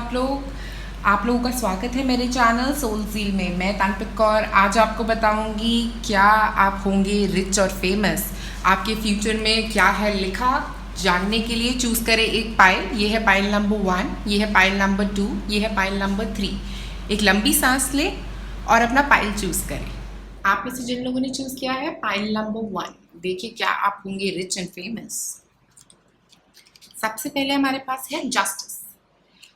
आप लोगों का स्वागत है मेरे चैनल सोल सील में। मैं तानप्रित कौर आज आपको बताऊंगी क्या आप होंगे रिच और फेमस। आपके फ्यूचर में क्या है लिखा, जानने के लिए चूज़ करें एक पाइल। ये है पाइल नंबर 1, ये है पाइल नंबर 2, ये है पाइल नंबर 3। एक लंबी सांस लें और अपना पाइल चूज़ करें। आप में से जिन लोगों ने चूज़ किया है पाइल नंबर 1, देखिए क्या आप होंगे रिच एंड फेमस। सबसे पहले हमारे पास है जस्टिस।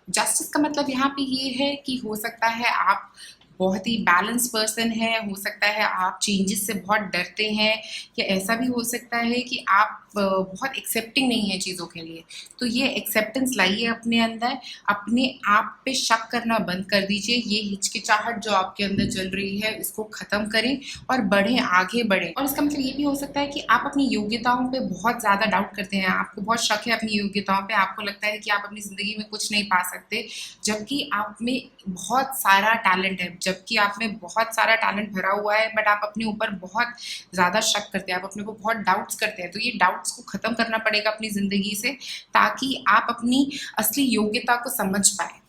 जस्टिस का मतलब यहाँ पे ये है कि हो सकता है आप बहुत ही बैलेंस पर्सन है, हो सकता है आप चेंजेस से बहुत डरते हैं, या ऐसा भी हो सकता है कि आप बहुत एक्सेप्टिंग नहीं है चीज़ों के लिए। तो ये एक्सेप्टेंस लाइए अपने अंदर, अपने आप पे शक करना बंद कर दीजिए। ये हिचकिचाहट जो आपके अंदर चल रही है इसको ख़त्म करें और बढ़ें, आगे बढ़ें। और इसका मतलब ये भी हो सकता है कि आप अपनी योग्यताओं पे बहुत ज़्यादा डाउट करते हैं, आपको बहुत शक है अपनी योग्यताओं पे, आपको लगता है कि आप अपनी ज़िंदगी में कुछ नहीं पा सकते, जबकि आप में बहुत सारा टैलेंट है, जबकि आप में बहुत सारा टैलेंट भरा हुआ है, बट आप अपने ऊपर बहुत ज़्यादा शक करते हैं, आप अपने को बहुत डाउट्स करते हैं। तो ये डाउट्स को ख़त्म करना पड़ेगा अपनी ज़िंदगी से, ताकि आप अपनी असली योग्यता को समझ पाए।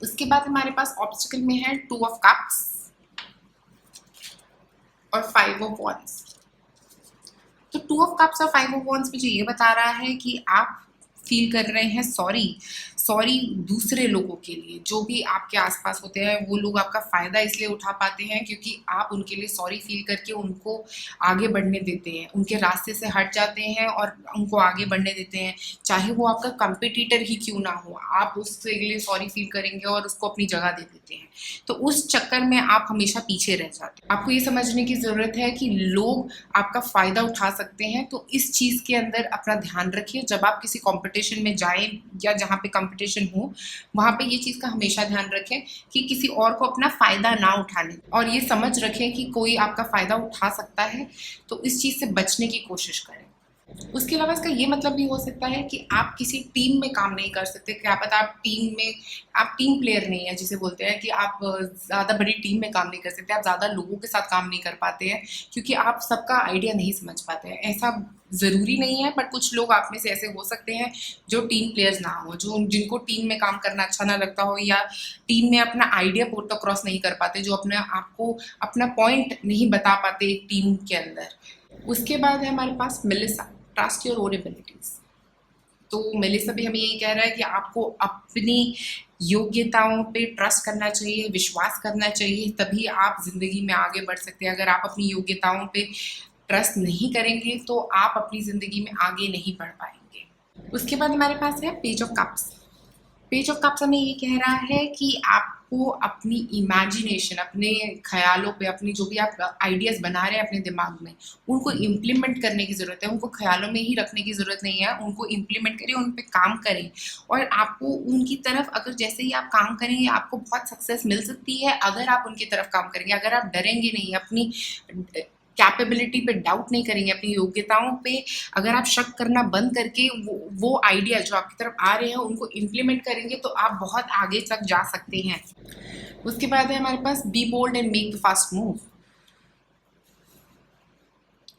उसके बाद हमारे पास ऑब्स्टिकल में है 2 ऑफ कप्स और 5 ऑफ वॉन्ड्स। तो 2 ऑफ कप्स और 5 ऑफ वॉन्ड्स मुझे ये बता रहा है कि आप फील कर रहे हैं सॉरी दूसरे लोगों के लिए। जो भी आपके आसपास होते हैं वो लोग आपका फ़ायदा इसलिए उठा पाते हैं क्योंकि आप उनके लिए सॉरी फील करके उनको आगे बढ़ने देते हैं, उनके रास्ते से हट जाते हैं और उनको आगे बढ़ने देते हैं। चाहे वो आपका कंपटीटर ही क्यों ना हो, आप उसके लिए सॉरी फील करेंगे और उसको अपनी जगह दे देते हैं। तो उस चक्कर में आप हमेशा पीछे रह जाते हैं। आपको ये समझने की ज़रूरत है कि लोग आपका फ़ायदा उठा सकते हैं। तो इस चीज़ के अंदर अपना ध्यान रखिए। जब आप किसी कंपटीशन में जाएं या जहाँ पे कंपटीशन हो, वहाँ पे ये चीज़ का हमेशा ध्यान रखें कि किसी और को अपना फ़ायदा ना उठाने, और ये समझ रखें कि कोई आपका फ़ायदा उठा सकता है। तो इस चीज़ से बचने की कोशिश करें। उसके अलावा इसका ये मतलब भी हो सकता है कि आप किसी टीम में काम नहीं कर सकते। क्या पता आप टीम प्लेयर नहीं है, जिसे बोलते हैं कि आप ज़्यादा बड़ी टीम में काम नहीं कर सकते, आप ज़्यादा लोगों के साथ काम नहीं कर पाते हैं क्योंकि आप सबका आइडिया नहीं समझ पाते हैं। ऐसा ज़रूरी नहीं है, बट कुछ लोग आप में से ऐसे हो सकते हैं जो टीम प्लेयर्स ना हो, जिनको टीम में काम करना अच्छा ना लगता हो, या टीम में अपना आइडिया पुट अक्रॉस नहीं कर पाते, जो अपने आपको अपना पॉइंट नहीं बता पाते एक टीम के अंदर। उसके बाद है हमारे पास Melissa, trust your own abilities. तो मेलिसा भी हमें यही कह रहा है कि आपको अपनी योग्यताओं पे ट्रस्ट करना चाहिए, विश्वास करना चाहिए, तभी आप जिंदगी में आगे बढ़ सकते हैं। अगर आप अपनी योग्यताओं पे ट्रस्ट नहीं करेंगे तो आप अपनी जिंदगी में आगे नहीं बढ़ पाएंगे। उसके बाद हमारे पास है page of cups. Page of cups हमें ये कह रहा है कि आपको अपनी इमेजिनेशन, अपने ख्यालों पे, अपनी जो भी आप आइडियाज़ बना रहे हैं अपने दिमाग में, उनको इम्प्लीमेंट करने की ज़रूरत है। उनको ख्यालों में ही रखने की ज़रूरत नहीं है, उनको इम्प्लीमेंट करें, उन पे काम करें। और आपको उनकी तरफ अगर जैसे ही आप काम करेंगे आपको बहुत सक्सेस मिल सकती है अगर आप उनकी तरफ काम करेंगे। अगर आप डरेंगे नहीं, अपनी कैपेबिलिटी पे डाउट नहीं करेंगे, अपनी योग्यताओं पे अगर आप शक करना बंद करके वो आइडिया जो आपकी तरफ आ रहे हैं उनको इम्प्लीमेंट करेंगे, तो आप बहुत आगे तक जा सकते हैं। उसके बाद है हमारे पास be bold and make the fast move.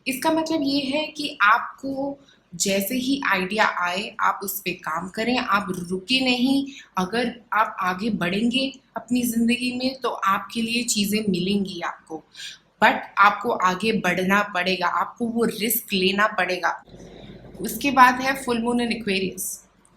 इसका मतलब ये है कि आपको जैसे ही आइडिया आए आप उस पर काम करें, आप रुके नहीं। अगर आप आगे बढ़ेंगे अपनी ज़िंदगी में तो आपके लिए चीज़ें मिलेंगी आपको, बट आपको आगे बढ़ना पड़ेगा, आपको वो रिस्क लेना पड़ेगा। उसके बाद है full moon and Aquarius,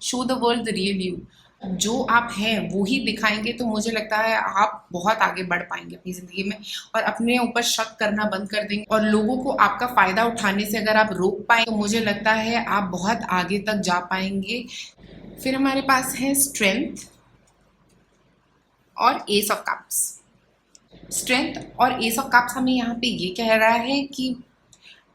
show the world the real you. जो आप हैं वो ही दिखाएंगे, तो मुझे लगता है आप बहुत आगे बढ़ पाएंगे अपनी ज़िंदगी में और अपने ऊपर शक करना बंद कर देंगे। और लोगों को आपका फ़ायदा उठाने से अगर आप रोक पाए तो मुझे लगता है आप बहुत आगे तक जा पाएंगे। फिर हमारे पास है स्ट्रेंथ और एस ऑफ कप्स। स्ट्रेंथ और एस ऑफ कप्स हमें यहाँ पे ये कह रहा है कि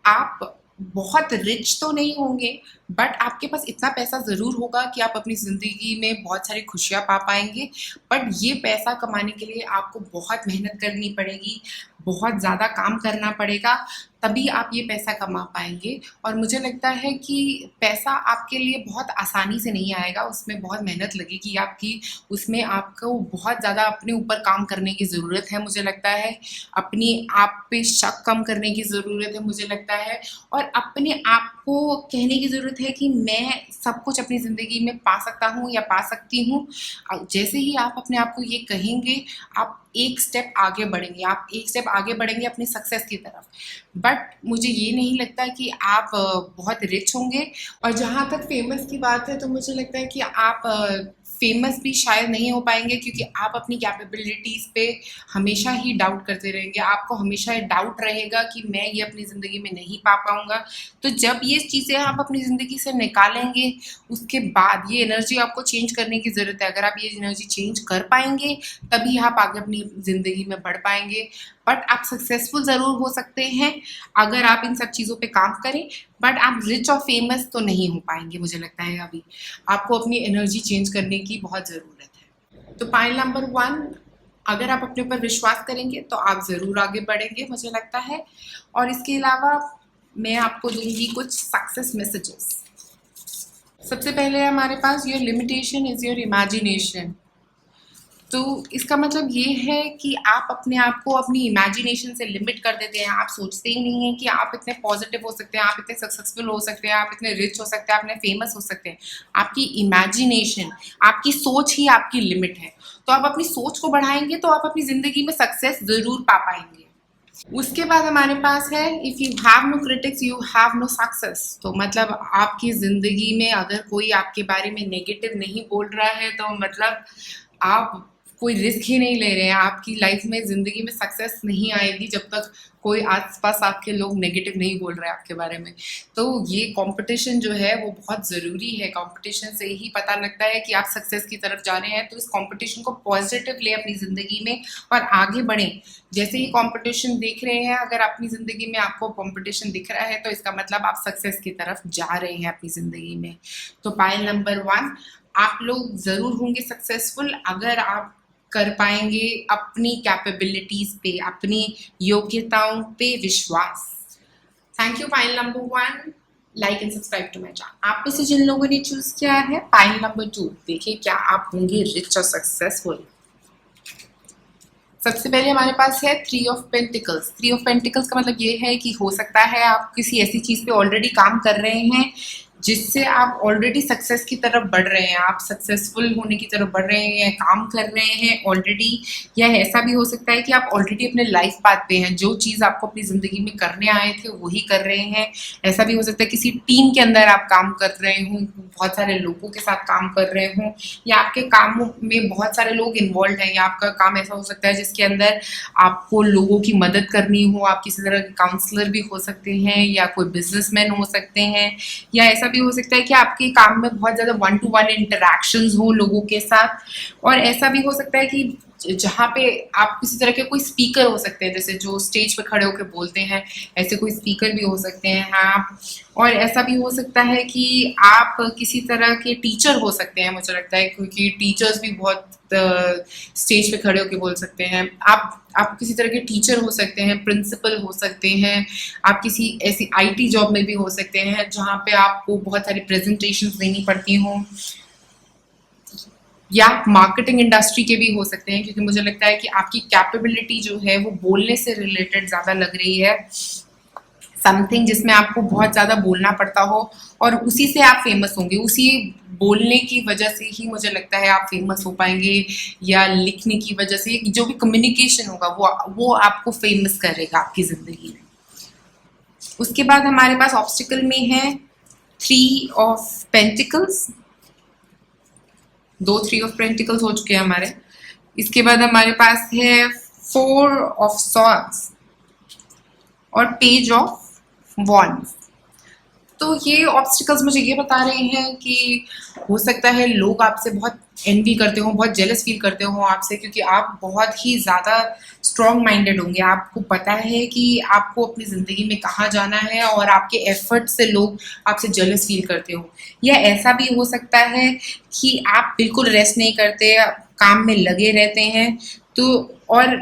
आप बहुत रिच तो नहीं होंगे, बट आपके पास इतना पैसा ज़रूर होगा कि आप अपनी ज़िंदगी में बहुत सारी खुशियाँ पा पाएंगे। बट ये पैसा कमाने के लिए आपको बहुत मेहनत करनी पड़ेगी, बहुत ज़्यादा काम करना पड़ेगा, तभी आप ये पैसा कमा पाएंगे। और मुझे लगता है कि पैसा आपके लिए बहुत आसानी से नहीं आएगा, उसमें बहुत मेहनत लगेगी आपकी, उसमें आपको बहुत ज़्यादा अपने ऊपर काम करने की ज़रूरत है। मुझे लगता है अपनी आप पे शक कम करने की ज़रूरत है मुझे लगता है, और अपने आप को कहने की ज़रूरत है कि मैं सब कुछ अपनी ज़िंदगी में पा सकता हूँ या पा सकती हूँ। जैसे ही आप अपने आप को ये कहेंगे, आप एक स्टेप आगे बढ़ेंगे, आप एक स्टेप आगे बढ़ेंगे अपनी सक्सेस की तरफ। बट मुझे ये नहीं लगता कि आप बहुत रिच होंगे। और जहाँ तक फेमस की बात है, तो मुझे लगता है कि आप फेमस भी शायद नहीं हो पाएंगे, क्योंकि आप अपनी कैपेबिलिटीज़ पे हमेशा ही डाउट करते रहेंगे। आपको हमेशा डाउट रहेगा कि मैं ये अपनी ज़िंदगी में नहीं पा पाऊँगा। तो जब ये चीज़ें आप अपनी ज़िंदगी से निकालेंगे, उसके बाद ये एनर्जी आपको चेंज करने की ज़रूरत है। अगर आप ये एनर्जी चेंज कर पाएंगे, तभी आप आगे अपनी ज़िंदगी में बढ़ पाएंगे। बट आप सक्सेसफुल ज़रूर हो सकते हैं अगर आप इन सब चीज़ों पे काम करें, बट आप रिच और फेमस तो नहीं हो पाएंगे। मुझे लगता है अभी आपको अपनी एनर्जी चेंज करने की बहुत ज़रूरत है। तो पॉइंट नंबर 1, अगर आप अपने ऊपर विश्वास करेंगे तो आप ज़रूर आगे बढ़ेंगे मुझे लगता है। और इसके अलावा मैं आपको दूंगी कुछ सक्सेस मैसेजेस। सबसे पहले हमारे पास, your limitation is your imagination. तो इसका मतलब ये है कि आप अपने आप को अपनी इमेजिनेशन से लिमिट कर देते हैं। आप सोचते ही नहीं हैं कि आप इतने पॉजिटिव हो सकते हैं, आप इतने सक्सेसफुल हो सकते हैं, आप इतने रिच हो सकते हैं, आप इतने फेमस हो सकते हैं। आपकी इमेजिनेशन, आपकी सोच ही आपकी लिमिट है। तो आप अपनी सोच को बढ़ाएंगे तो आप अपनी ज़िंदगी में सक्सेस ज़रूर पा पाएंगे। उसके बाद हमारे पास है, if you have no critics you have no success. तो मतलब आपकी ज़िंदगी में अगर कोई आपके बारे में नेगेटिव नहीं बोल रहा है, तो मतलब आप कोई रिस्क ही नहीं ले रहे हैं। आपकी लाइफ में ज़िंदगी में सक्सेस नहीं आएगी जब तक कोई आसपास आपके लोग नेगेटिव नहीं बोल रहे हैं आपके बारे में। तो ये कंपटीशन जो है वो बहुत ज़रूरी है। कंपटीशन से ही पता लगता है कि आप सक्सेस की तरफ जा रहे हैं। तो इस कंपटीशन को पॉजिटिव ले अपनी ज़िंदगी में और आगे बढ़ें। जैसे ही कंपटीशन देख रहे हैं, अगर अपनी ज़िंदगी में आपको कंपटीशन दिख रहा है, तो इसका मतलब आप सक्सेस की तरफ जा रहे हैं अपनी ज़िंदगी में। तो पॉइंट नंबर 1, आप लोग ज़रूर होंगे सक्सेसफुल अगर आप कर पाएंगे अपनी कैपेबिलिटीज़ पे, अपनी योग्यताओं पे विश्वास। Thank you. Point number 1, like and subscribe to my channel. आप में से जिन लोगों ने चूज किया है पॉइंट नंबर 2, देखिए क्या आप होंगे रिच और सक्सेसफुल। सबसे पहले हमारे पास है 3 ऑफ पेंटिकल्स। 3 ऑफ पेंटिकल्स का मतलब ये है कि हो सकता है आप किसी ऐसी चीज़ पे ऑलरेडी काम कर रहे हैं जिससे आप ऑलरेडी सक्सेस की तरफ बढ़ रहे हैं, आप सक्सेसफुल होने की तरफ बढ़ रहे हैं, काम कर रहे हैं ऑलरेडी। या ऐसा भी हो सकता है कि आप ऑलरेडी अपने लाइफ पाथ पे हैं, जो चीज़ आपको अपनी ज़िंदगी में करने आए थे वही कर रहे हैं। ऐसा भी हो सकता है किसी टीम के अंदर आप काम कर रहे हों, बहुत सारे लोगों के साथ काम कर रहे हों, या आपके कामों में बहुत सारे लोग इन्वॉल्व हैं, या आपका काम ऐसा हो सकता है जिसके अंदर आपको लोगों की मदद करनी हो। आप किसी तरह के काउंसलर भी हो सकते हैं, या कोई बिजनेसमैन हो सकते हैं, या ऐसा भी हो सकता है कि आपके काम में बहुत ज़्यादा 1 to 1 इंटरेक्शंस हो लोगों के साथ। और ऐसा भी हो सकता है कि जहाँ पे आप किसी तरह के कोई स्पीकर हो सकते हैं, जैसे जो स्टेज पे खड़े होकर बोलते हैं, ऐसे कोई स्पीकर भी हो सकते हैं आप। और ऐसा भी हो सकता है कि आप किसी तरह के टीचर हो सकते हैं, मुझे लगता है, क्योंकि टीचर्स भी बहुत स्टेज पे खड़े होकर बोल सकते हैं। आप किसी तरह के टीचर हो सकते हैं, प्रिंसिपल हो सकते हैं, आप किसी ऐसी आईटी जॉब में भी हो सकते हैं जहाँ पे आपको बहुत सारी प्रेजेंटेशंस देनी पड़ती हों, या मार्केटिंग इंडस्ट्री के भी हो सकते हैं, क्योंकि मुझे लगता है कि आपकी कैपेबिलिटी जो है वो बोलने से रिलेटेड ज़्यादा लग रही है। समथिंग जिसमें आपको बहुत ज़्यादा बोलना पड़ता हो और उसी से आप फेमस होंगे, उसी बोलने की वजह से ही मुझे लगता है आप फेमस हो पाएंगे, या लिखने की वजह से, जो भी कम्युनिकेशन होगा वो आपको फेमस करेगा आपकी ज़िंदगी में। उसके बाद हमारे पास ऑब्स्टिकल में है 3 ऑफ पेंटिकल्स। 2 3 ऑफ पेंटिकल्स हो चुके हैं हमारे। इसके बाद हमारे पास है 4 ऑफ सॉर्ड्स और पेज ऑफ वॉन्ड्स। तो ये ऑब्स्टिकल्स मुझे ये बता रहे हैं कि हो सकता है लोग आपसे बहुत एनवी करते हो, बहुत जेलस फील करते हो आपसे, क्योंकि आप बहुत ही ज़्यादा स्ट्रॉन्ग माइंडेड होंगे। आपको पता है कि आपको अपनी ज़िंदगी में कहाँ जाना है, और आपके एफर्ट से लोग आपसे जेलस फील करते हो। या ऐसा भी हो सकता है कि आप बिल्कुल रेस्ट नहीं करते, काम में लगे रहते हैं, तो और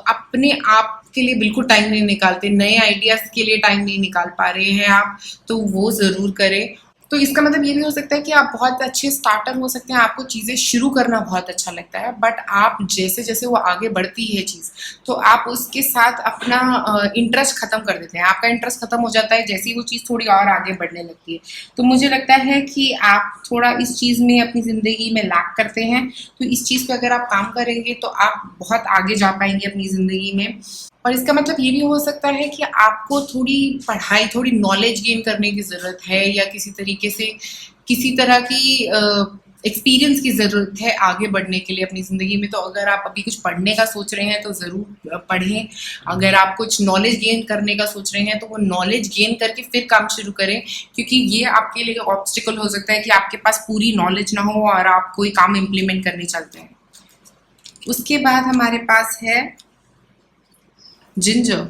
अपने आप के लिए बिल्कुल टाइम नहीं निकालते, नए आइडियाज़ के लिए टाइम नहीं निकाल पा रहे हैं आप, तो वो ज़रूर करें। तो इसका मतलब ये भी हो सकता है कि आप बहुत अच्छे स्टार्टर हो सकते हैं, आपको चीज़ें शुरू करना बहुत अच्छा लगता है, बट आप जैसे जैसे वो आगे बढ़ती है चीज़, तो आप उसके साथ अपना इंटरेस्ट ख़त्म कर देते हैं। आपका इंटरेस्ट ख़त्म हो जाता है जैसे ही वो चीज़ थोड़ी और आगे बढ़ने लगती है। तो मुझे लगता है कि आप थोड़ा इस चीज़ में अपनी ज़िंदगी में लैक करते हैं, तो इस चीज़ पे अगर आप काम करेंगे तो आप बहुत आगे जा पाएंगे अपनी ज़िंदगी में। और इसका मतलब ये भी हो सकता है कि आपको थोड़ी पढ़ाई, थोड़ी नॉलेज गेन करने की ज़रूरत है, या किसी तरीके से किसी तरह की एक्सपीरियंस की ज़रूरत है आगे बढ़ने के लिए अपनी ज़िंदगी में। तो अगर आप अभी कुछ पढ़ने का सोच रहे हैं तो ज़रूर पढ़ें। अगर आप कुछ नॉलेज गेन करने का सोच रहे हैं तो वो नॉलेज गेन करके फिर काम शुरू करें, क्योंकि ये आपके लिए ऑब्स्टिकल हो सकता है कि आपके पास पूरी नॉलेज ना हो और आप कोई काम इम्प्लीमेंट करने चलते हैं। उसके बाद हमारे पास है जिंजर।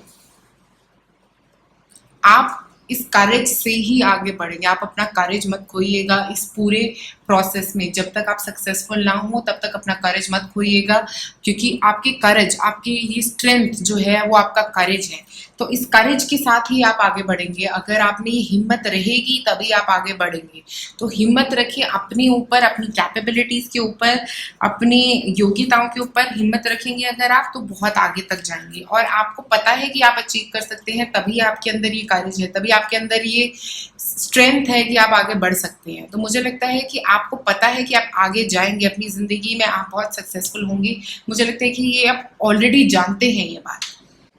आप इस करेज से ही आगे बढ़ेंगे, आप अपना करेज मत खोइएगा इस पूरे प्रोसेस में। जब तक आप सक्सेसफुल ना हो तब तक अपना करेज मत खोइएगा, क्योंकि आपके करेज, आपकी ये स्ट्रेंथ जो है वो आपका करेज है। तो इस करेज के साथ ही आप आगे बढ़ेंगे। अगर आप में ये हिम्मत रहेगी तभी आप आगे बढ़ेंगे। तो हिम्मत रखिए अपने ऊपर, अपनी कैपेबिलिटीज़ के ऊपर, अपनी योग्यताओं के ऊपर हिम्मत रखेंगे अगर आप, तो बहुत आगे तक जाएंगे। और आपको पता है कि आप अचीव कर सकते हैं, तभी आपके अंदर ये करेज है, तभी आपके अंदर ये स्ट्रेंथ है कि आप आगे बढ़ सकते हैं। तो मुझे लगता है कि आपको पता है कि आप आगे जाएंगे अपनी ज़िंदगी में, आप बहुत सक्सेसफुल होंगे। मुझे लगता है कि ये आप ऑलरेडी जानते हैं ये बात।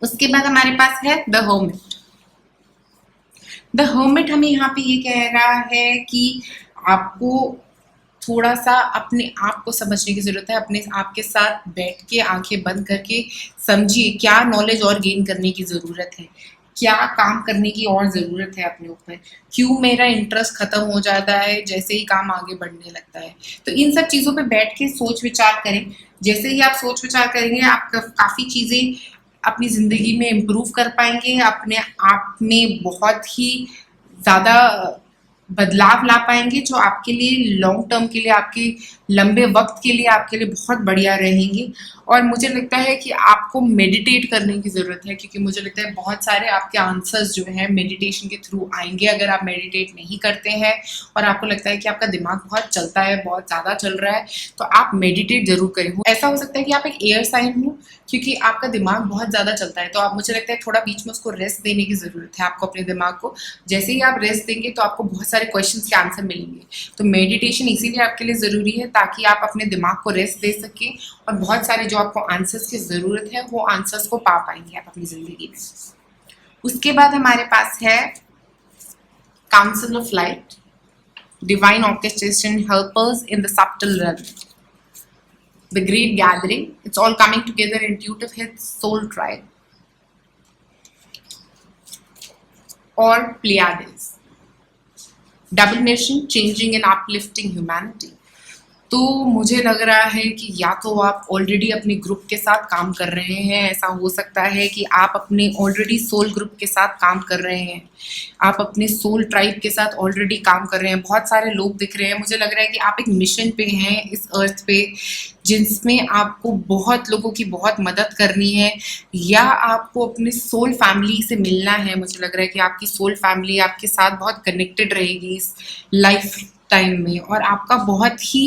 उसके बाद हमारे पास है द हर्मिट। द हर्मिट हमें यहाँ पे ये कह रहा है कि आपको थोड़ा सा अपने आप को समझने की ज़रूरत है। अपने आप के साथ बैठ के आंखें बंद करके समझिए क्या नॉलेज और गेन करने की ज़रूरत है, क्या काम करने की और ज़रूरत है अपने ऊपर, क्यों मेरा इंटरेस्ट ख़त्म हो जाता है जैसे ही काम आगे बढ़ने लगता है। तो इन सब चीज़ों पे बैठ के सोच विचार करें। जैसे ही आप सोच विचार करेंगे आप काफ़ी चीज़ें अपनी ज़िंदगी में इम्प्रूव कर पाएंगे, अपने आप में बहुत ही ज़्यादा बदलाव ला पाएंगे, जो आपके लिए लॉन्ग टर्म के लिए, आपके लंबे वक्त के लिए आपके लिए बहुत बढ़िया रहेंगे। और मुझे लगता है कि आपको मेडिटेट करने की ज़रूरत है, क्योंकि मुझे लगता है बहुत सारे आपके आंसर्स जो हैं मेडिटेशन के थ्रू आएंगे। अगर आप मेडिटेट नहीं करते हैं और आपको लगता है कि आपका दिमाग बहुत चलता है, बहुत ज़्यादा चल रहा है, तो आप मेडिटेट ज़रूर करें। ऐसा हो सकता है कि आप एक एयर साइन हो, क्योंकि आपका दिमाग बहुत ज़्यादा चलता है, तो आप, मुझे लगता है थोड़ा बीच में उसको रेस्ट देने की ज़रूरत है आपको अपने दिमाग को। जैसे ही आप रेस्ट देंगे तो आपको बहुत सारे क्वेश्चंस के आंसर मिलेंगे। तो मेडिटेशन इसीलिए आपके लिए ज़रूरी है ताकि आप अपने दिमाग को रेस्ट दे सकें और बहुत सारे जो आपको आंसर्स की ज़रूरत है वो आंसर्स को पा पाएंगे आप अपनी ज़िंदगी में। उसके बाद हमारे पास है council of light, divine orchestration helpers in the subtle realm, the great gathering, it's all coming together, intuitive hits, soul tribe, or Pleiades, double mission, changing and uplifting humanity। तो मुझे लग रहा है कि या तो आप ऑलरेडी अपने ग्रुप के साथ काम कर रहे हैं, ऐसा हो सकता है कि आप अपने ऑलरेडी सोल ग्रुप के साथ काम कर रहे हैं, आप अपने सोल ट्राइब के साथ ऑलरेडी काम कर रहे हैं। बहुत सारे लोग दिख रहे हैं, मुझे लग रहा है कि आप एक मिशन पे हैं इस अर्थ पे, जिसमें आपको बहुत लोगों की बहुत मदद करनी है, या आपको अपने सोल फैमिली से मिलना है। मुझे लग रहा है कि आपकी सोल फैमिली आपके साथ बहुत कनेक्टेड रहेगी इस लाइफ टाइम में, और आपका बहुत ही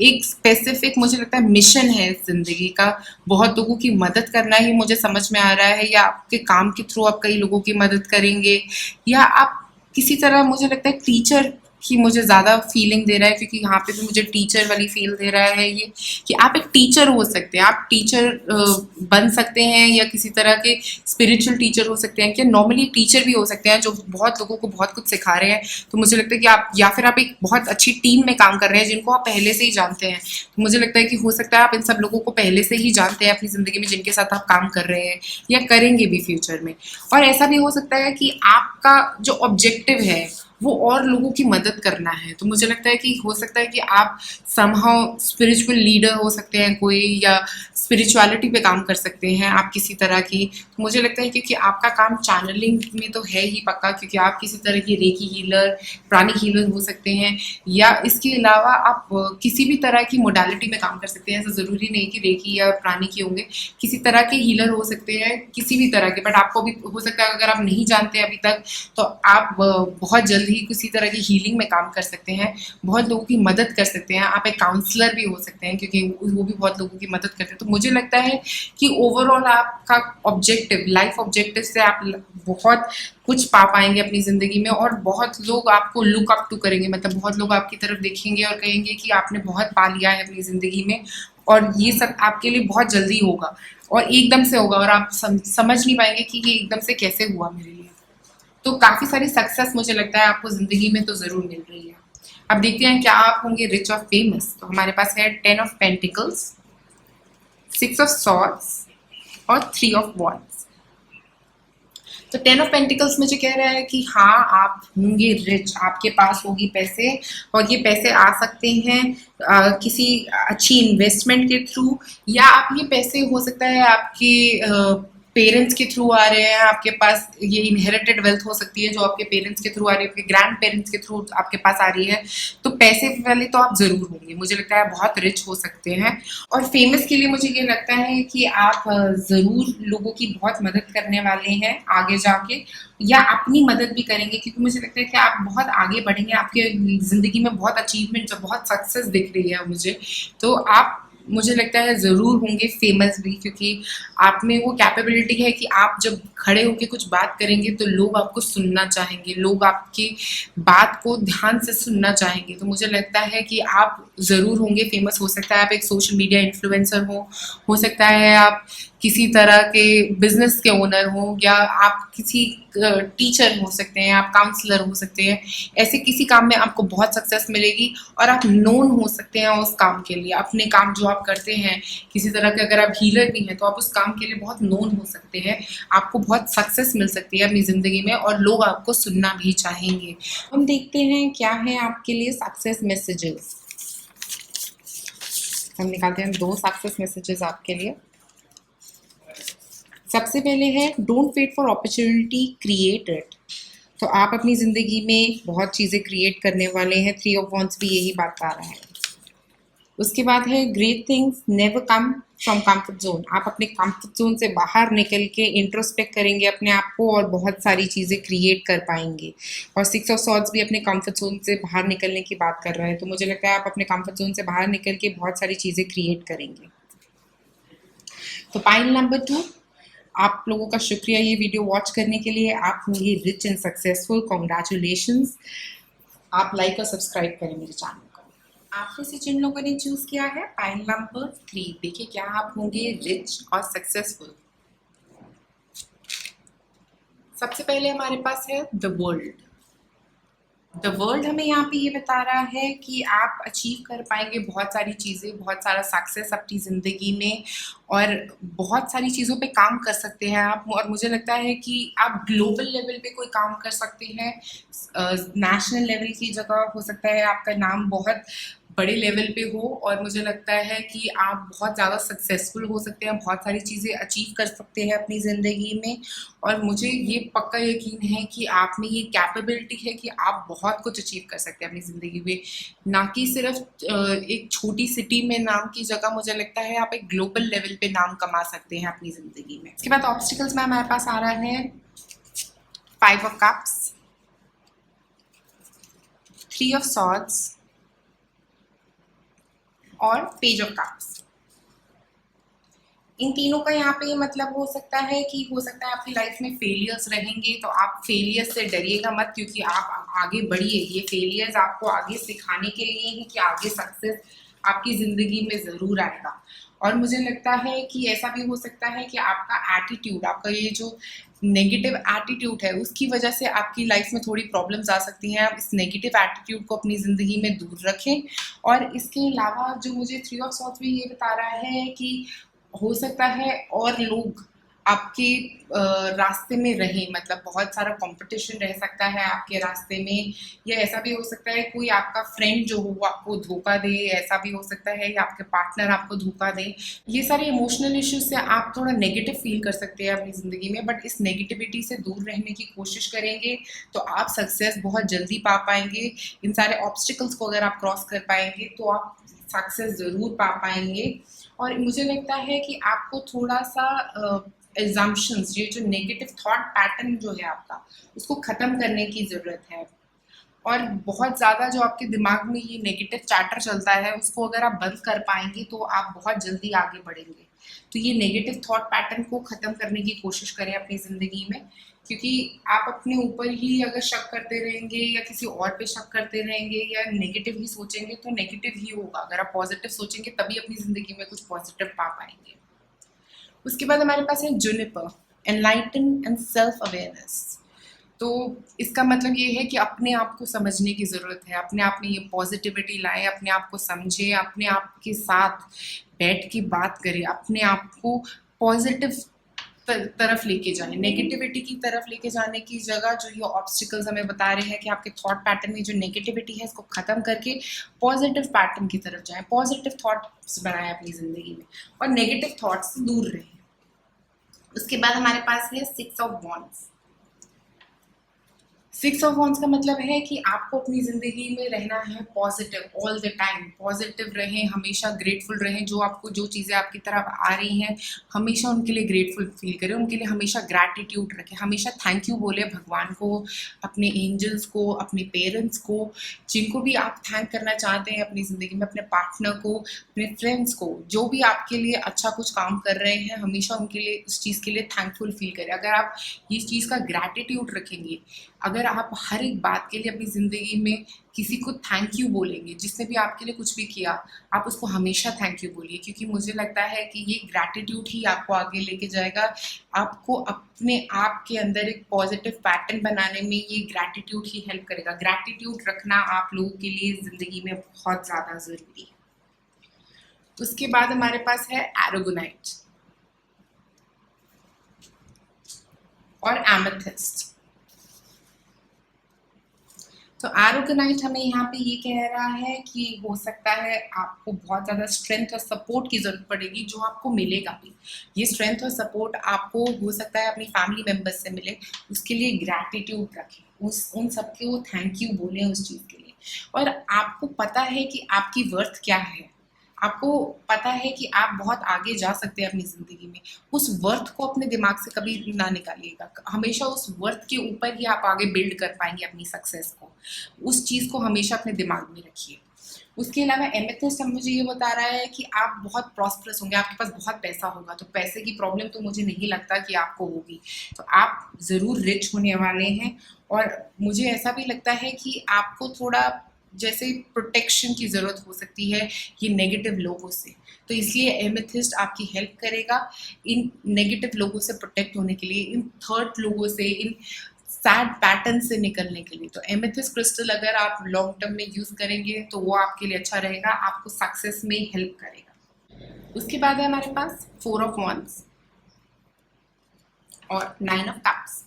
एक स्पेसिफिक, मुझे लगता है, मिशन है ज़िंदगी का। बहुत लोगों की मदद करना ही मुझे समझ में आ रहा है, या आपके काम के थ्रू आप कई लोगों की मदद करेंगे, या आप किसी तरह, मुझे लगता है टीचर की मुझे ज़्यादा फीलिंग दे रहा है, क्योंकि यहाँ पे भी मुझे टीचर वाली फील दे रहा है ये, कि आप एक टीचर हो सकते हैं, आप टीचर बन सकते हैं, या किसी तरह के स्पिरिचुअल टीचर हो सकते हैं, या नॉर्मली टीचर भी हो सकते हैं जो बहुत लोगों को बहुत कुछ सिखा रहे हैं। तो मुझे लगता है कि आप, या फिर आप एक बहुत अच्छी टीम में काम कर रहे हैं जिनको आप पहले से ही जानते हैं। तो मुझे लगता है कि हो सकता है आप इन सब लोगों को पहले से ही जानते हैं अपनी ज़िंदगी में, जिनके साथ आप काम कर रहे हैं या करेंगे भी फ्यूचर में। और ऐसा भी हो सकता है कि आपका जो ऑब्जेक्टिव है वो और लोगों की मदद करना है। तो मुझे लगता है कि हो सकता है कि आप समहाउ स्पिरिचुअल लीडर हो सकते हैं कोई, या स्पिरिचुअलिटी पे काम कर सकते हैं आप किसी तरह की। तो मुझे लगता है क्योंकि आपका काम चैनलिंग में तो है ही पक्का, क्योंकि आप किसी तरह की रेकी हीलर, प्राणिक हीलर हो सकते हैं, या इसके अलावा आप किसी भी तरह की मोडालिटी में काम कर सकते हैं। ऐसा ज़रूरी नहीं कि रेकी या प्राणिक ही होंगे, किसी तरह के हीलर हो सकते हैं, किसी भी तरह के। बट आपको भी हो सकता है, अगर आप नहीं जानते अभी तक, तो आप बहुत जल्द ही किसी तरह की हीलिंग में काम कर सकते हैं, बहुत लोगों की मदद कर सकते हैं। आप एक काउंसलर भी हो सकते हैं, क्योंकि वो भी बहुत लोगों की मदद करते हैं। तो मुझे लगता है कि ओवरऑल आपका ऑब्जेक्टिव, लाइफ ऑब्जेक्टिव से आप बहुत कुछ पा पाएंगे अपनी ज़िंदगी में, और बहुत लोग आपको लुक अप टू करेंगे। मतलब बहुत लोग आपकी तरफ देखेंगे और कहेंगे कि आपने बहुत पा लिया है अपनी ज़िंदगी में, और ये सब आपके लिए बहुत जल्दी होगा और एकदम से होगा, और आप समझ नहीं पाएंगे कि ये एकदम से कैसे हुआ मेरे लिए। तो काफ़ी सारी सक्सेस मुझे लगता है आपको ज़िंदगी में तो ज़रूर मिल रही है। अब देखते हैं क्या आप होंगे रिच और फेमस। तो हमारे पास है 10 ऑफ पेंटिकल्स, 6 ऑफ सॉर्ड्स और 3 ऑफ वॉन्ड्स। तो 10 ऑफ पेंटिकल्स मुझे कह रहा है कि हाँ, आप होंगे रिच, आपके पास होगी पैसे, और ये पैसे आ सकते हैं किसी अच्छी इन्वेस्टमेंट के थ्रू, या आप ये पैसे हो सकता है आपके पेरेंट्स के थ्रू आ रहे हैं आपके पास। ये इनहेरिटेड वेल्थ हो सकती है जो आपके पेरेंट्स के थ्रू आ रही है, आपके ग्रैंड पेरेंट्स के थ्रू आपके पास आ रही है। तो पैसे वाले तो आप ज़रूर होंगे, मुझे लगता है बहुत रिच हो सकते हैं। और फेमस के लिए मुझे ये लगता है कि आप ज़रूर लोगों की बहुत मदद करने वाले हैं आगे जाके, या अपनी मदद भी करेंगे, क्योंकि मुझे लगता है कि आप बहुत आगे बढ़ेंगे, आपके ज़िंदगी में बहुत अचीवमेंट, बहुत सक्सेस दिख रही है मुझे। तो आप, मुझे लगता है ज़रूर होंगे फेमस भी, क्योंकि आप में वो कैपेबिलिटी है कि आप जब खड़े होकर कुछ बात करेंगे तो लोग आपको सुनना चाहेंगे, लोग आपकी बात को ध्यान से सुनना चाहेंगे। तो मुझे लगता है कि आप ज़रूर होंगे फेमस। हो सकता है आप एक सोशल मीडिया इन्फ्लुएंसर हो सकता है आप किसी तरह के बिजनेस के ओनर हो, या आप किसी टीचर हो सकते हैं, आप काउंसलर हो सकते हैं। ऐसे किसी काम में आपको बहुत सक्सेस मिलेगी, और आप नोन हो सकते हैं उस काम के लिए। अपने काम जो आप करते हैं, किसी तरह के अगर आप हीलर भी हैं तो आप उस काम के लिए बहुत नोन हो सकते हैं, आपको बहुत सक्सेस मिल सकती है अपनी ज़िंदगी में, और लोग आपको सुनना भी चाहेंगे। हम देखते हैं क्या है आपके लिए सक्सेस मैसेजेस। हम निकालते हैं 2 सक्सेस मैसेजेस आपके लिए। सबसे पहले है don't wait for opportunity, create it. तो आप अपनी ज़िंदगी में बहुत चीज़ें क्रिएट करने वाले हैं। 3 ऑफ वॉन्ड्स भी यही बात आ रहा है। उसके बाद है great things never come from comfort zone. आप अपने कंफर्ट जोन से बाहर निकल के इंट्रोस्पेक्ट करेंगे अपने आप को, और बहुत सारी चीज़ें क्रिएट कर पाएंगे। और 6 ऑफ सॉर्ड्स भी अपने कंफर्ट जोन से बाहर निकलने की बात कर रहा है। तो मुझे लगता है आप अपने कंफर्ट जोन से बाहर निकल के बहुत सारी चीज़ें क्रिएट करेंगे। तो पाइल नंबर 2, आप लोगों का शुक्रिया ये वीडियो वॉच करने के लिए। आप होंगे रिच एंड सक्सेसफुल, कॉन्ग्रेचुलेशंस। आप लाइक और सब्सक्राइब करें मेरे चैनल को। आप में से जिन लोगों ने चूज किया है पाइल नंबर 3, देखिए क्या आप होंगे रिच और सक्सेसफुल। सबसे पहले हमारे पास है द वर्ल्ड। द वर्ल्ड हमें यहाँ पे ये बता रहा है कि आप अचीव कर पाएंगे बहुत सारी चीज़ें, बहुत सारा सक्सेस अपनी ज़िंदगी में, और बहुत सारी चीज़ों पे काम कर सकते हैं आप। और मुझे लगता है कि आप ग्लोबल लेवल पे कोई काम कर सकते हैं, नेशनल लेवल की जगह हो सकता है आपका नाम बहुत बड़े लेवल पे हो, और मुझे लगता है कि आप बहुत ज़्यादा सक्सेसफुल हो सकते हैं, बहुत सारी चीज़ें अचीव कर सकते हैं अपनी ज़िंदगी में। और मुझे ये पक्का यकीन है कि आप में ये कैपेबिलिटी है कि आप बहुत कुछ अचीव कर सकते हैं अपनी ज़िंदगी में, ना कि सिर्फ एक छोटी सिटी में नाम की जगह। मुझे लगता है आप एक ग्लोबल लेवल पे नाम कमा सकते हैं अपनी ज़िंदगी में। इसके बाद ऑब्स्टिकल्स में हमारे पास आ रहा है 5 ऑफ कप्स, 3 ऑफ सॉर्ड्स और पेज ऑफ कप्स। इन तीनों का यहाँ पे मतलब हो सकता है कि हो सकता है आपकी लाइफ में फेलियर्स रहेंगे, तो आप फेलियर्स से डरिएगा मत, क्योंकि आप आगे बढ़िए। ये फेलियर्स आपको आगे सिखाने के लिए ही कि आगे सक्सेस आपकी ज़िंदगी में ज़रूर आएगा। और मुझे लगता है कि ऐसा भी हो सकता है कि आपका एटीट्यूड, आपका ये जो नेगेटिव एटीट्यूड है, उसकी वजह से आपकी लाइफ में थोड़ी प्रॉब्लम्स आ सकती हैं। आप इस नेगेटिव एटीट्यूड को अपनी ज़िंदगी में दूर रखें। और इसके अलावा जो मुझे 3 ऑफ सॉर्ड्स में ये बता रहा है कि हो सकता है और लोग आपके रास्ते में रहे, मतलब बहुत सारा कंपटीशन रह सकता है आपके रास्ते में, या ऐसा भी हो सकता है कोई आपका फ्रेंड जो हो वो आपको धोखा दे, ऐसा भी हो सकता है, या आपके पार्टनर आपको धोखा दे। ये सारे इमोशनल इश्यूज से आप थोड़ा नेगेटिव फील कर सकते हैं अपनी ज़िंदगी में, बट इस नेगेटिविटी से दूर रहने की कोशिश करेंगे तो आप सक्सेस बहुत जल्दी पा पाएंगे। इन सारे ऑब्स्टिकल्स को अगर आप क्रॉस कर पाएंगे तो आप सक्सेस ज़रूर पा पाएंगे। और मुझे लगता है कि आपको थोड़ा सा एग्जाम्पशंस, ये जो नेगेटिव थॉट पैटर्न जो है आपका, उसको ख़त्म करने की ज़रूरत है। और बहुत ज़्यादा जो आपके दिमाग में ये नेगेटिव चैटर चलता है उसको अगर आप बंद कर पाएंगे तो आप बहुत जल्दी आगे बढ़ेंगे। तो ये नेगेटिव थॉट पैटर्न को ख़त्म करने की कोशिश करें अपनी ज़िंदगी में, क्योंकि आप अपने ऊपर ही अगर शक करते रहेंगे या किसी और पे शक करते रहेंगे या नेगेटिव ही सोचेंगे तो नेगेटिव ही होगा। अगर आप पॉजिटिव सोचेंगे तभी अपनी ज़िंदगी में कुछ पॉजिटिव पा पाएंगे। उसके बाद हमारे पास है juniper, enlighten and self awareness. तो इसका मतलब ये है कि अपने आप को समझने की ज़रूरत है, अपने आप में ये पॉजिटिविटी लाएं, अपने आप को समझें, अपने आप के साथ बैठ के बात करें, अपने आप को पॉजिटिव तरफ लेके जाएं। नेगेटिविटी की तरफ लेके जाने की जगह जो ये ऑब्स्टिकल्स हमें बता रहे हैं कि आपके थॉट पैटर्न में जो नेगेटिविटी है इसको ख़त्म करके पॉजिटिव पैटर्न की तरफ जाएं, पॉजिटिव थॉट्स बनाएं अपनी ज़िंदगी में और नेगेटिव थॉट्स से दूर रहें। उसके बाद हमारे पास है 6 ऑफ वॉन्ड्स। 6 ऑफ वॉन्ड्स का मतलब है कि आपको अपनी ज़िंदगी में रहना है positive all the time, positive रहें, हमेशा ग्रेटफुल रहें। जो आपको जो चीज़ें आपकी तरफ आ रही हैं हमेशा उनके लिए ग्रेटफुल फील करें, उनके लिए हमेशा ग्रैटिट्यूड रखें, हमेशा थैंक यू बोले भगवान को, अपने एंजल्स को, अपने पेरेंट्स को, जिनको भी आप थैंक करना चाहते हैं अपनी ज़िंदगी में, अपने पार्टनर को, अपने फ्रेंड्स को, जो भी आपके लिए अच्छा कुछ काम कर रहे हैं हमेशा उनके लिए उस चीज़ के लिए थैंकफुल फील करें। अगर आप इस चीज़ का ग्रैटिट्यूड रखेंगे, अगर आप हर एक बात के लिए अपनी ज़िंदगी में किसी को थैंक यू बोलेंगे, जिसने भी आपके लिए कुछ भी किया आप उसको हमेशा थैंक यू बोलिए, क्योंकि मुझे लगता है कि ये ग्रैटिट्यूड ही आपको आगे लेके जाएगा। आपको अपने आप के अंदर एक पॉजिटिव पैटर्न बनाने में ये ग्रैटिट्यूड ही हेल्प करेगा। ग्रैटिट्यूड रखना आप लोगों के लिए ज़िंदगी में बहुत ज़्यादा ज़रूरी है। उसके बाद हमारे पास है एरोगोनाइट और एमेथिस्ट। तो एरोगोनाइट हमें यहाँ पे ये कह रहा है कि हो सकता है आपको बहुत ज़्यादा स्ट्रेंथ और सपोर्ट की ज़रूरत पड़ेगी, जो आपको मिलेगा भी। ये स्ट्रेंथ और सपोर्ट आपको हो सकता है अपनी फैमिली मेम्बर्स से मिले, उसके लिए ग्रैटिट्यूड रखें, उन सबके वो थैंक यू बोलें उस चीज़ के लिए। और आपको पता है कि आपकी वर्थ क्या है, आपको पता है कि आप बहुत आगे जा सकते हैं अपनी ज़िंदगी में। उस वर्थ को अपने दिमाग से कभी ना निकालिएगा, हमेशा उस वर्थ के ऊपर ही आप आगे बिल्ड कर पाएंगे अपनी सक्सेस को। उस चीज़ को हमेशा अपने दिमाग में रखिए। उसके अलावा एमेथिस्ट मुझे ये बता रहा है कि आप बहुत प्रॉस्परस होंगे, आपके पास बहुत पैसा होगा। तो पैसे की प्रॉब्लम तो मुझे नहीं लगता कि आपको होगी, तो आप ज़रूर रिच होने वाले हैं। और मुझे ऐसा भी लगता है कि आपको थोड़ा जैसे प्रोटेक्शन की ज़रूरत हो सकती है ये नेगेटिव लोगों से, तो इसलिए एमेथिस्ट आपकी हेल्प करेगा इन नेगेटिव लोगों से प्रोटेक्ट होने के लिए, इन थर्ड लोगों से, इन सैड पैटर्न से निकलने के लिए। तो एमेथिस्ट क्रिस्टल अगर आप लॉन्ग टर्म में यूज़ करेंगे तो वो आपके लिए अच्छा रहेगा, आपको सक्सेस में हेल्प करेगा। उसके बाद है हमारे पास 4 ऑफ वॉन्ड्स और 9 ऑफ कप्स।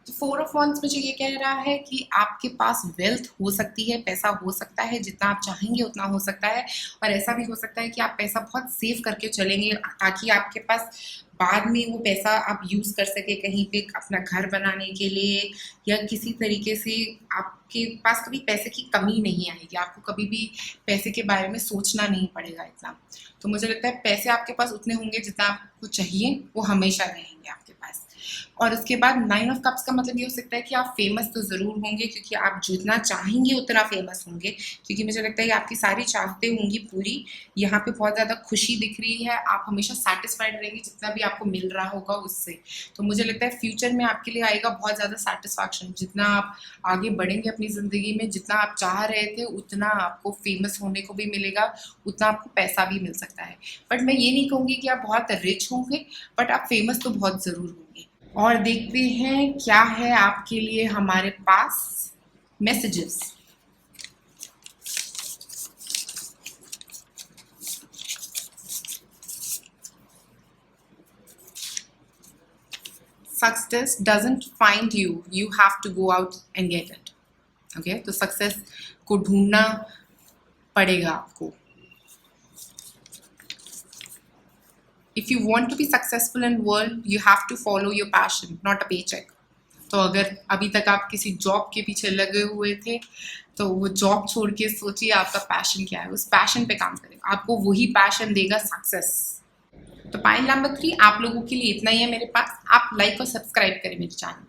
तो 4 ऑफ वॉन्ड्स मुझे ये कह रहा है कि आपके पास वेल्थ हो सकती है, पैसा हो सकता है, जितना आप चाहेंगे उतना हो सकता है। और ऐसा भी हो सकता है कि आप पैसा बहुत सेव करके चलेंगे ताकि आपके पास बाद में वो पैसा आप यूज़ कर सके कहीं पे अपना घर बनाने के लिए, या किसी तरीके से आपके पास कभी पैसे की कमी नहीं आएगी, आपको कभी भी पैसे के बारे में सोचना नहीं पड़ेगा इतना। तो मुझे लगता है पैसे आपके पास उतने होंगे जितना आपको चाहिए, वो हमेशा रहेंगे आपके पास। और उसके बाद 9 ऑफ कप्स का मतलब ये हो सकता है कि आप फेमस तो ज़रूर होंगे, क्योंकि आप जितना चाहेंगे उतना फेमस होंगे, क्योंकि मुझे लगता है कि आपकी सारी चाहतें होंगी पूरी। यहाँ पे बहुत ज़्यादा खुशी दिख रही है, आप हमेशा सेटिस्फाइड रहेंगे जितना भी आपको मिल रहा होगा उससे। तो मुझे लगता है फ्यूचर में आपके लिए आएगा बहुत ज़्यादा सेटिस्फैक्शन, जितना आप आगे बढ़ेंगे अपनी ज़िंदगी में, जितना आप चाह रहे थे उतना आपको फेमस होने को भी मिलेगा, उतना आपको पैसा भी मिल सकता है। बट मैं ये नहीं कहूँगी कि आप बहुत रिच होंगे, बट आप फेमस तो बहुत ज़रूर होंगे। और देखते हैं क्या है आपके लिए हमारे पास messages. Success doesn't find you, you have to go out and get it. Okay, तो सक्सेस को ढूंढना पड़ेगा आपको। If you want to be successful in world, you have to follow your passion, not a paycheck. तो अगर अभी तक आप किसी जॉब के पीछे लगे हुए थे तो वो जॉब छोड़ के सोचिए आपका पैशन क्या है, उस पैशन पे काम करें, आपको वही पैशन देगा सक्सेस। तो पॉइंट नंबर 3 आप लोगों के लिए इतना ही है मेरे पास। आप लाइक और सब्सक्राइब करें मेरे चैनल।